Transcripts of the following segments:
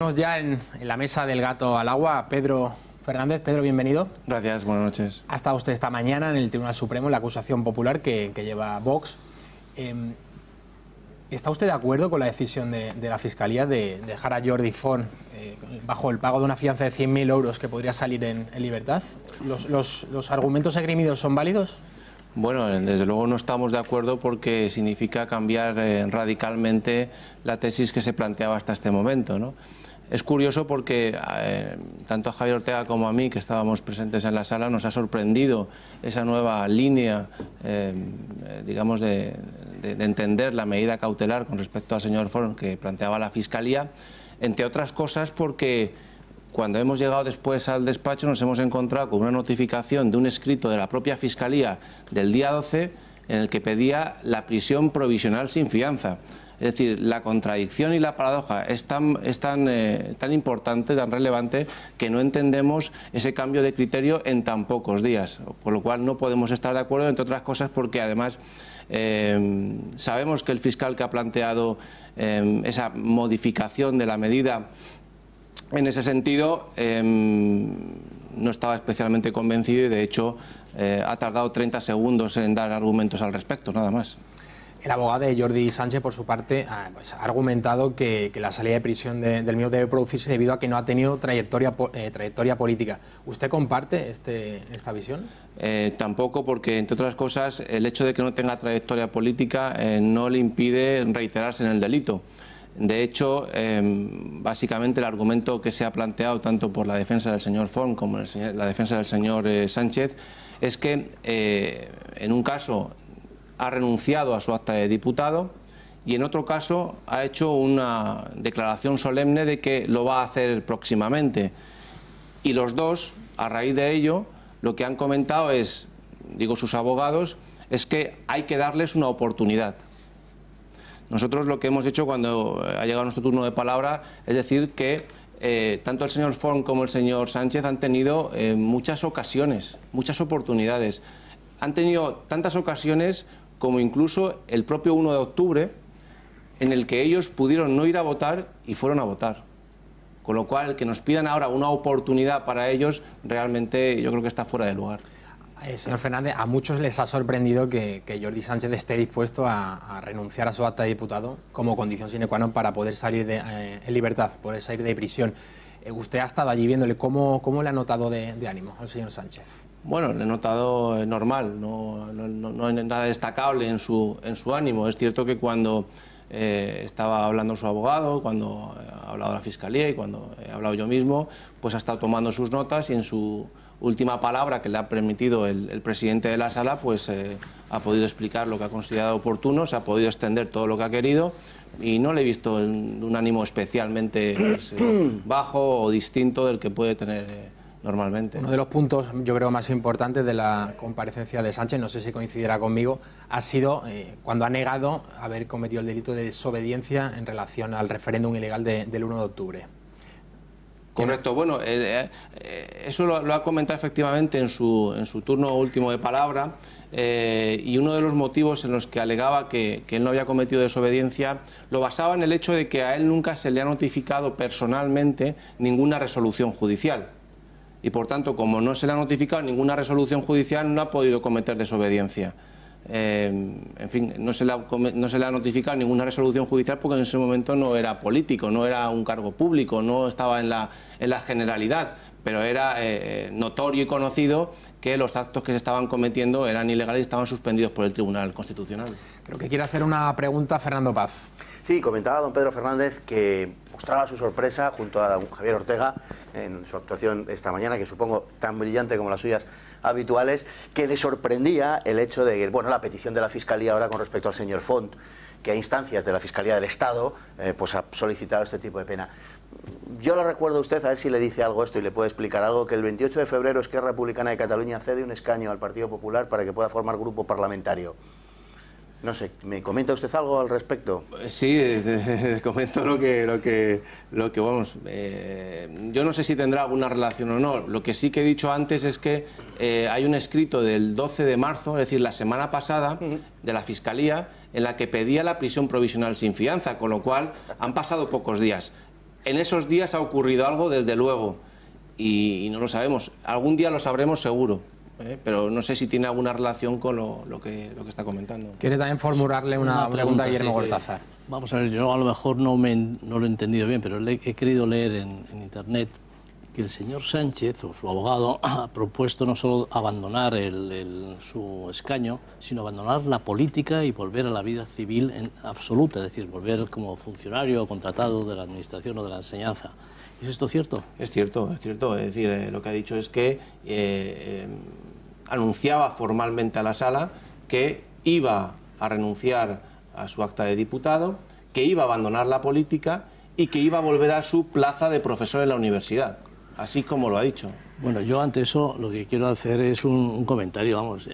Estamos ya en la mesa del gato al agua. Pedro Fernández. Pedro, bienvenido. Gracias, buenas noches. Ha estado usted esta mañana en el Tribunal Supremo en la acusación popular que lleva Vox. ¿Está usted de acuerdo con la decisión de la Fiscalía de dejar a Jordi Font bajo el pago de una fianza de 100.000 euros que podría salir en libertad? ¿Los argumentos esgrimidos son válidos? Bueno, desde luego no estamos de acuerdo porque significa cambiar radicalmente la tesis que se planteaba hasta este momento, ¿no? Es curioso porque tanto a Javier Ortega como a mí, que estábamos presentes en la sala, nos ha sorprendido esa nueva línea, digamos, de entender la medida cautelar con respecto al señor Font que planteaba la Fiscalía, entre otras cosas porque cuando hemos llegado después al despacho nos hemos encontrado con una notificación de un escrito de la propia Fiscalía del día 12 en el que pedía la prisión provisional sin fianza. Es decir, la contradicción y la paradoja es tan importante, tan relevante, que no entendemos ese cambio de criterio en tan pocos días. Por lo cual no podemos estar de acuerdo, entre otras cosas, porque además sabemos que el fiscal que ha planteado esa modificación de la medida en ese sentido no estaba especialmente convencido y de hecho ha tardado 30 segundos en dar argumentos al respecto, nada más. El abogado de Jordi Sánchez, por su parte, ha argumentado que la salida de prisión del mío debe producirse debido a que no ha tenido trayectoria política. ¿Usted comparte esta visión? Tampoco, porque, entre otras cosas, el hecho de que no tenga trayectoria política no le impide reiterarse en el delito. De hecho, básicamente el argumento que se ha planteado tanto por la defensa del señor Font como la defensa del señor Sánchez es que en un caso ha renunciado a su acta de diputado y en otro caso ha hecho una declaración solemne de que lo va a hacer próximamente. Y los dos, a raíz de ello, lo que han comentado es, digo sus abogados, es que hay que darles una oportunidad. Nosotros lo que hemos hecho cuando ha llegado nuestro turno de palabra es decir que tanto el señor Font como el señor Sánchez han tenido muchas ocasiones, muchas oportunidades. Han tenido tantas ocasiones como incluso el propio 1 de octubre, en el que ellos pudieron no ir a votar y fueron a votar. Con lo cual, que nos pidan ahora una oportunidad para ellos, realmente yo creo que está fuera de lugar. Señor Fernández, a muchos les ha sorprendido que Jordi Sánchez esté dispuesto a renunciar a su acta de diputado como condición sine qua non para poder salir en libertad, poder salir de prisión. Usted ha estado allí viéndole. ¿Cómo le ha notado de ánimo al señor Sánchez? Bueno, le he notado normal, no hay nada destacable en su ánimo. Es cierto que cuando estaba hablando su abogado, cuando ha hablado la Fiscalía y cuando he hablado yo mismo, pues ha estado tomando sus notas y en su última palabra que le ha permitido el presidente de la sala, pues ha podido explicar lo que ha considerado oportuno, se ha podido extender todo lo que ha querido y no le he visto un ánimo especialmente bajo o distinto del que puede tener normalmente. Uno de los puntos, yo creo, más importantes de la comparecencia de Sánchez, no sé si coincidirá conmigo, ha sido cuando ha negado haber cometido el delito de desobediencia en relación al referéndum ilegal del 1 de octubre. Correcto, bueno, eso lo ha comentado efectivamente en su turno último de palabra y uno de los motivos en los que alegaba que él no había cometido desobediencia lo basaba en el hecho de que a él nunca se le ha notificado personalmente ninguna resolución judicial. Y por tanto, como no se le ha notificado ninguna resolución judicial, no ha podido cometer desobediencia. En fin, no se le ha notificado ninguna resolución judicial porque en ese momento no era político, no era un cargo público, no estaba en la generalidad, pero era notorio y conocido que los actos que se estaban cometiendo eran ilegales y estaban suspendidos por el Tribunal Constitucional. Creo que quiere hacer una pregunta a Fernando Paz. Sí, comentaba don Pedro Fernández que mostraba su sorpresa junto a don Javier Ortega en su actuación esta mañana, que supongo tan brillante como las suyas habituales, que le sorprendía el hecho de que, bueno, la petición de la Fiscalía ahora con respecto al señor Font, que a instancias de la Fiscalía del Estado pues ha solicitado este tipo de pena. Yo lo recuerdo a usted, a ver si le dice algo esto y le puede explicar algo, que el 28 de febrero Esquerra Republicana de Cataluña cede un escaño al Partido Popular para que pueda formar grupo parlamentario. No sé, ¿me comenta usted algo al respecto? Sí, comento lo que vamos. Yo no sé si tendrá alguna relación o no. Lo que sí que he dicho antes es que hay un escrito del 12 de marzo, es decir, la semana pasada, de la Fiscalía, en la que pedía la prisión provisional sin fianza, con lo cual han pasado pocos días. en esos días ha ocurrido algo, desde luego, y no lo sabemos. Algún día lo sabremos seguro, pero no sé si tiene alguna relación con lo que está comentando. ¿Quiere también formularle una pregunta a Guillermo Cortázar? Vamos a ver, yo a lo mejor no lo he entendido bien, pero he querido leer en internet que el señor Sánchez, o su abogado, ha propuesto no solo abandonar su escaño, sino abandonar la política y volver a la vida civil en absoluta, es decir, volver como funcionario o contratado de la administración o de la enseñanza. ¿Es esto cierto? Es cierto, es cierto. Es decir, lo que ha dicho es que anunciaba formalmente a la Sala que iba a renunciar a su acta de diputado, que iba a abandonar la política y que iba a volver a su plaza de profesor en la universidad, así como lo ha dicho. Bueno, yo ante eso lo que quiero hacer es un comentario, vamos.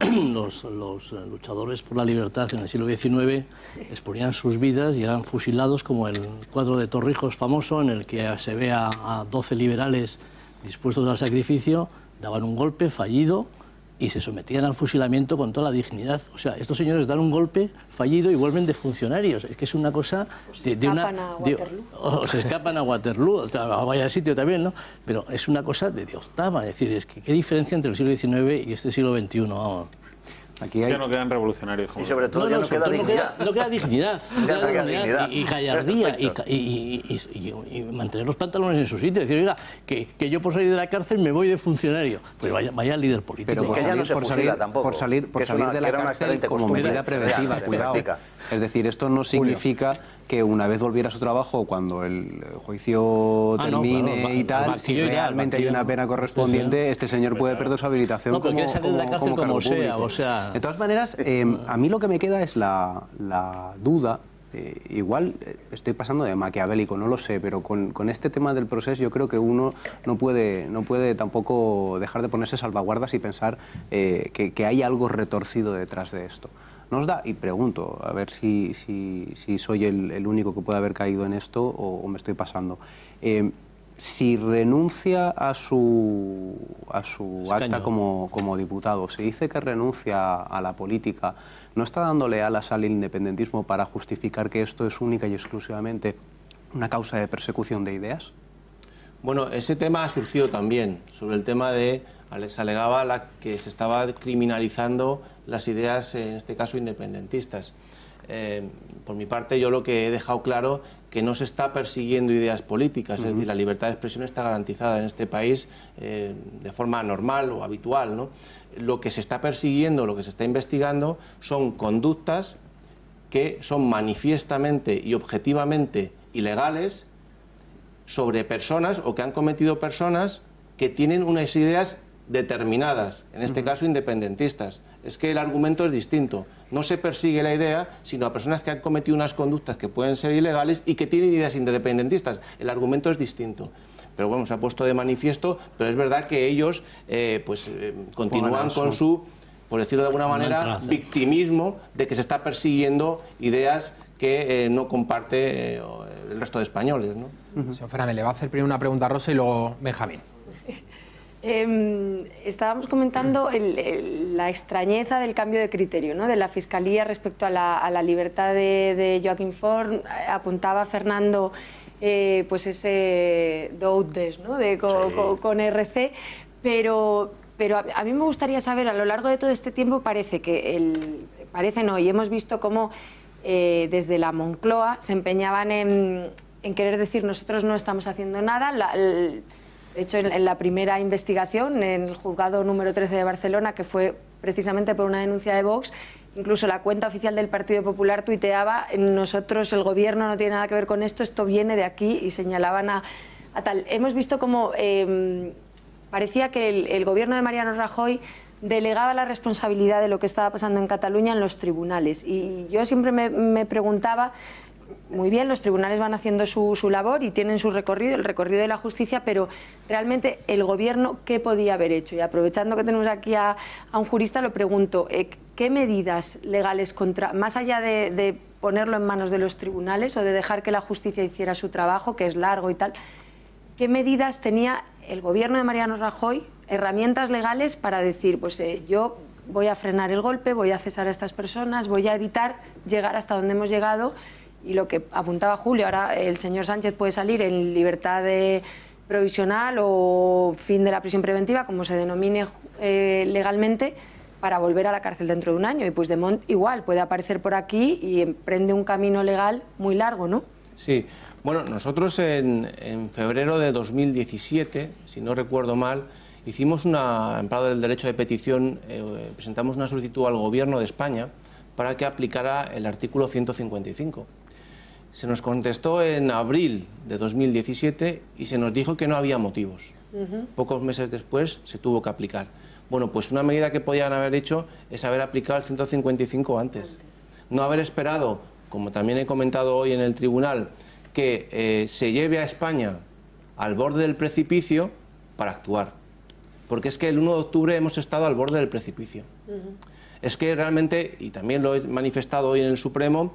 Los luchadores por la libertad en el siglo XIX exponían sus vidas y eran fusilados, como el cuadro de Torrijos famoso, en el que se ve a 12 liberales dispuestos al sacrificio, daban un golpe fallido y se sometían al fusilamiento con toda la dignidad. O sea, estos señores dan un golpe fallido y vuelven de funcionarios. Es que es una cosa o se escapan a Waterloo, a vaya sitio también, ¿no? Pero es una cosa de octava. Es decir, es que qué diferencia entre el siglo XIX y este siglo XXI. Vamos. Aquí ya no quedan revolucionarios. Y sobre todo ya no queda dignidad. No queda dignidad. Y gallardía. Perfecto. Y mantener los pantalones en su sitio. Decir, oiga, que yo por salir de la cárcel me voy de funcionario. Pues vaya líder político. Pero que ya no se fusila tampoco. Por salir de la cárcel como medida preventiva, cuidado. Es decir, esto no significa que una vez volviera a su trabajo, cuando el juicio termine y tal, si realmente hay una pena correspondiente, este señor puede perder su habilitación como cargo público. De todas maneras, a mí lo que me queda es la duda. Igual estoy pasando de maquiavélico, no lo sé, pero con este tema del proceso yo creo que uno no puede tampoco dejar de ponerse salvaguardas y pensar que hay algo retorcido detrás de esto. Nos da, y pregunto, a ver si soy el único que puede haber caído en esto o me estoy pasando. Si renuncia a su acta como diputado, se dice que renuncia a la política, ¿no está dándole alas al independentismo para justificar que esto es única y exclusivamente una causa de persecución de ideas? Bueno, ese tema ha surgido también, sobre el tema de, se alegaba que se estaba criminalizando las ideas, en este caso, independentistas. Por mi parte, yo lo que he dejado claro que no se está persiguiendo ideas políticas, es decir, la libertad de expresión está garantizada en este país de forma normal o habitual, ¿no? Lo que se está persiguiendo, lo que se está investigando son conductas que son manifiestamente y objetivamente ilegales sobre personas o que han cometido personas que tienen unas ideas determinadas, en este caso independentistas. Es que el argumento es distinto. No se persigue la idea, sino a personas que han cometido unas conductas que pueden ser ilegales y que tienen ideas independentistas. El argumento es distinto. Pero bueno, se ha puesto de manifiesto, pero es verdad que ellos continúan con su, por decirlo de alguna manera, victimismo de que se está persiguiendo ideas que no comparte el resto de españoles, ¿no? Señor Fernández, le va a hacer primero una pregunta a Rosa y luego Benjamín. Estábamos comentando la extrañeza del cambio de criterio, ¿no?, de la Fiscalía respecto a la libertad de Joaquim Forn. Apuntaba Fernando pues ese doudes, ¿no?, con RC, pero a mí me gustaría saber, a lo largo de todo este tiempo y hemos visto cómo desde la Moncloa se empeñaban en querer decir nosotros no estamos haciendo nada. De hecho, en la primera investigación, en el juzgado número 13 de Barcelona, que fue precisamente por una denuncia de Vox, incluso la cuenta oficial del Partido Popular tuiteaba: nosotros, el gobierno no tiene nada que ver con esto, esto viene de aquí, y señalaban a tal. Hemos visto cómo parecía que el gobierno de Mariano Rajoy delegaba la responsabilidad de lo que estaba pasando en Cataluña en los tribunales. Y yo siempre me preguntaba, muy bien, los tribunales van haciendo su labor y tienen su recorrido, el recorrido de la justicia, pero realmente el gobierno, ¿qué podía haber hecho? Y aprovechando que tenemos aquí a un jurista, lo pregunto, ¿qué medidas legales más allá de ponerlo en manos de los tribunales o de dejar que la justicia hiciera su trabajo, que es largo y tal, qué medidas tenía el gobierno de Mariano Rajoy, herramientas legales para decir, pues yo voy a frenar el golpe, voy a cesar a estas personas, voy a evitar llegar hasta donde hemos llegado Y lo que apuntaba Julio, ahora el señor Sánchez puede salir en libertad provisional o fin de la prisión preventiva, como se denomine legalmente, para volver a la cárcel dentro de un año. Y Puigdemont igual puede aparecer por aquí y emprende un camino legal muy largo, ¿no? Sí. Bueno, nosotros en febrero de 2017, si no recuerdo mal, hicimos amparo del derecho de petición, presentamos una solicitud al Gobierno de España para que aplicara el artículo 155. Se nos contestó en abril de 2017 y se nos dijo que no había motivos. Pocos meses después se tuvo que aplicar. Bueno, pues una medida que podían haber hecho es haber aplicado el 155 antes. No haber esperado, como también he comentado hoy en el tribunal, que se lleve a España al borde del precipicio para actuar. Porque es que el 1 de octubre hemos estado al borde del precipicio. Es que realmente, y también lo he manifestado hoy en el Supremo,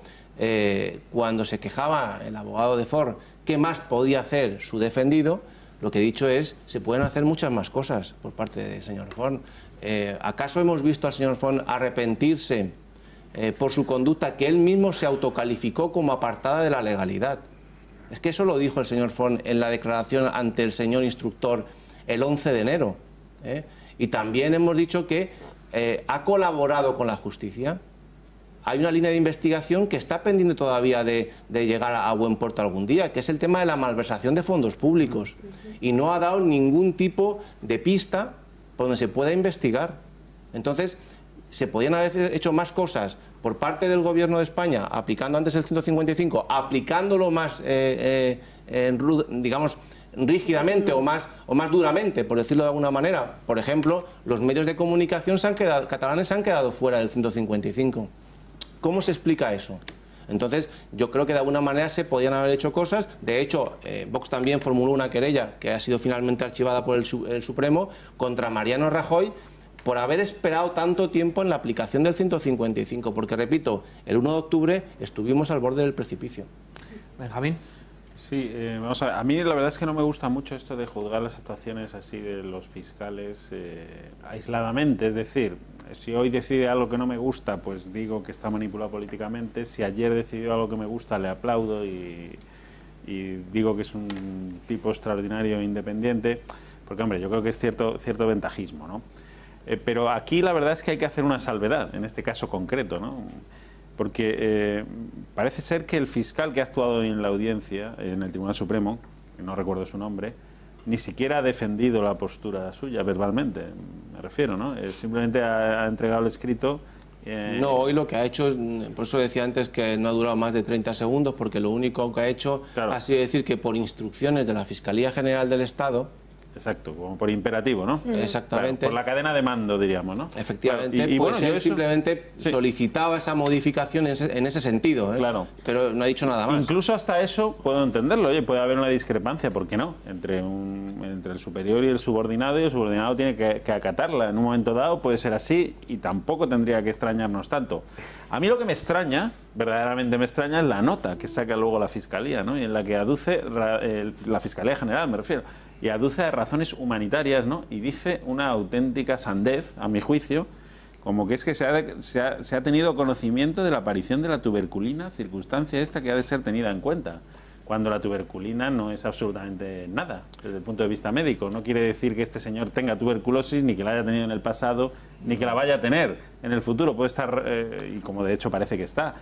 cuando se quejaba el abogado de Forn qué más podía hacer su defendido, lo que he dicho es, se pueden hacer muchas más cosas por parte del señor Forn. ¿Acaso hemos visto al señor Forn arrepentirse por su conducta que él mismo se autocalificó como apartada de la legalidad? Es que eso lo dijo el señor Forn en la declaración ante el señor instructor el 11 de enero. Y también hemos dicho que ha colaborado con la justicia. Hay una línea de investigación que está pendiente todavía de llegar a buen puerto algún día, que es el tema de la malversación de fondos públicos. Y no ha dado ningún tipo de pista por donde se pueda investigar. Entonces, se podían haber hecho más cosas por parte del Gobierno de España, aplicando antes el 155, aplicándolo más, digamos, rígidamente o más duramente, por decirlo de alguna manera. Por ejemplo, los medios de comunicación catalanes se han quedado fuera del 155. ¿Cómo se explica eso? Entonces, yo creo que de alguna manera se podían haber hecho cosas. De hecho, Vox también formuló una querella que ha sido finalmente archivada por el Supremo contra Mariano Rajoy por haber esperado tanto tiempo en la aplicación del 155, porque, repito, el 1 de octubre estuvimos al borde del precipicio. Benjamín. Sí, vamos a ver. A mí la verdad es que no me gusta mucho esto de juzgar las actuaciones así de los fiscales aisladamente. Es decir, si hoy decide algo que no me gusta, pues digo que está manipulado políticamente. Si ayer decidió algo que me gusta, le aplaudo y digo que es un tipo extraordinario e independiente. Porque, hombre, yo creo que es cierto ventajismo, ¿no? Pero aquí la verdad es que hay que hacer una salvedad, en este caso concreto, ¿no? Porque parece ser que el fiscal que ha actuado en la audiencia, en el Tribunal Supremo, que no recuerdo su nombre, ni siquiera ha defendido la postura suya verbalmente, me refiero, ¿no? Simplemente ha entregado el escrito. No, hoy lo que ha hecho, por eso decía antes que no ha durado más de 30 segundos, porque lo único que ha hecho ha sido decir que por instrucciones de la Fiscalía General del Estado. Exacto, como por imperativo, ¿no? Exactamente. Claro, por la cadena de mando, diríamos, ¿no? Efectivamente, claro. Pues bueno, él simplemente solicitaba esa modificación en ese sentido, Claro. Pero no ha dicho nada más. Incluso hasta eso puedo entenderlo, oye, puede haber una discrepancia, ¿por qué no? Entre el superior y el subordinado tiene que acatarla. En un momento dado puede ser así y tampoco tendría que extrañarnos tanto. A mí lo que me extraña, verdaderamente me extraña, es la nota que saca luego la Fiscalía, ¿no? Y en la que aduce, la Fiscalía General me refiero, y aduce razones humanitarias, ¿no? Y dice una auténtica sandez, a mi juicio, como que es que se ha tenido conocimiento de la aparición de la tuberculina, circunstancia esta que ha de ser tenida en cuenta, cuando la tuberculina no es absolutamente nada desde el punto de vista médico. No quiere decir que este señor tenga tuberculosis, ni que la haya tenido en el pasado, ni que la vaya a tener en el futuro. Puede estar, y como de hecho parece que está,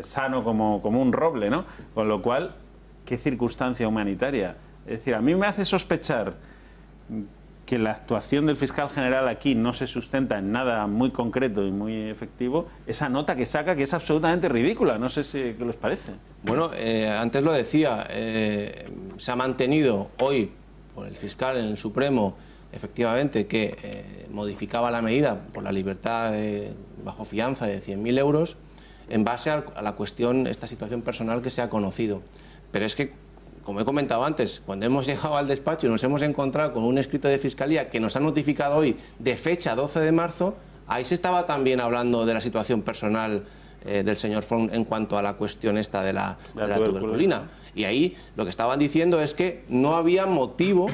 sano como un roble, ¿no? Con lo cual, ¿qué circunstancia humanitaria? Es decir, a mí me hace sospechar que la actuación del fiscal general aquí no se sustenta en nada muy concreto y muy efectivo, esa nota que saca que es absolutamente ridícula. No sé qué les parece. Bueno, antes lo decía, se ha mantenido hoy por el fiscal en el Supremo, efectivamente, que modificaba la medida por la libertad bajo fianza de 100.000 euros en base a la cuestión, esta situación personal que se ha conocido. Pero es que, como he comentado antes, cuando hemos llegado al despacho y nos hemos encontrado con un escrito de Fiscalía que nos ha notificado hoy de fecha 12 de marzo, ahí se estaba también hablando de la situación personal del señor Forn en cuanto a la cuestión esta de la tuberculina. Y ahí lo que estaban diciendo es que no había motivo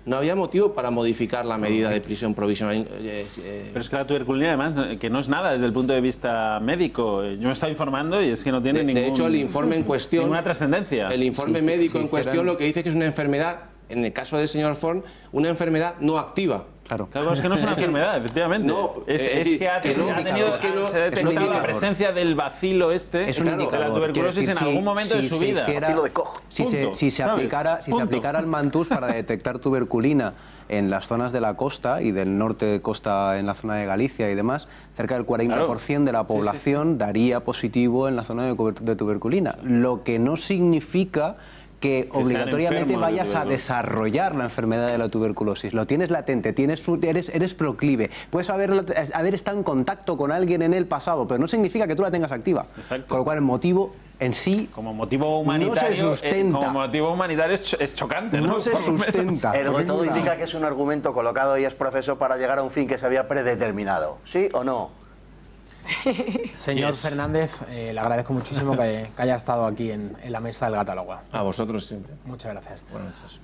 No había motivo para modificar la medida de prisión provisional. Pero es que la tuberculina, además, que no es nada desde el punto de vista médico. Yo me he estado informando y es que no tiene de hecho, el informe en cuestión, ninguna trascendencia. El informe médico en cuestión lo que dice que es una enfermedad, en el caso del señor Forn, una enfermedad no activa. Claro, es que no es una enfermedad, efectivamente. No, es que ha tenido, se ha detectado la presencia del bacilo de la tuberculosis en algún momento de su vida. Bacilo de Koch. Si se aplicara el Mantoux para detectar tuberculina en las zonas de la costa y del norte de costa, en la zona de Galicia y demás, cerca del 40% de la población daría positivo en la zona de tuberculina. Lo que no significa que obligatoriamente vayas a desarrollar la enfermedad de la tuberculosis. Lo tienes latente, eres proclive. Puedes haber estado en contacto con alguien en el pasado, pero no significa que tú la tengas activa. Exacto. Con lo cual el motivo en sí como motivo humanitario, no se sustenta. Como motivo humanitario es chocante, ¿no? No se sustenta. Ergo, todo indica que es un argumento colocado y es profeso para llegar a un fin que se había predeterminado. ¿Sí o no? Señor Fernández, le agradezco muchísimo que haya estado aquí en la mesa del Gata al Agua. A vosotros siempre. Muchas gracias. Buenas noches.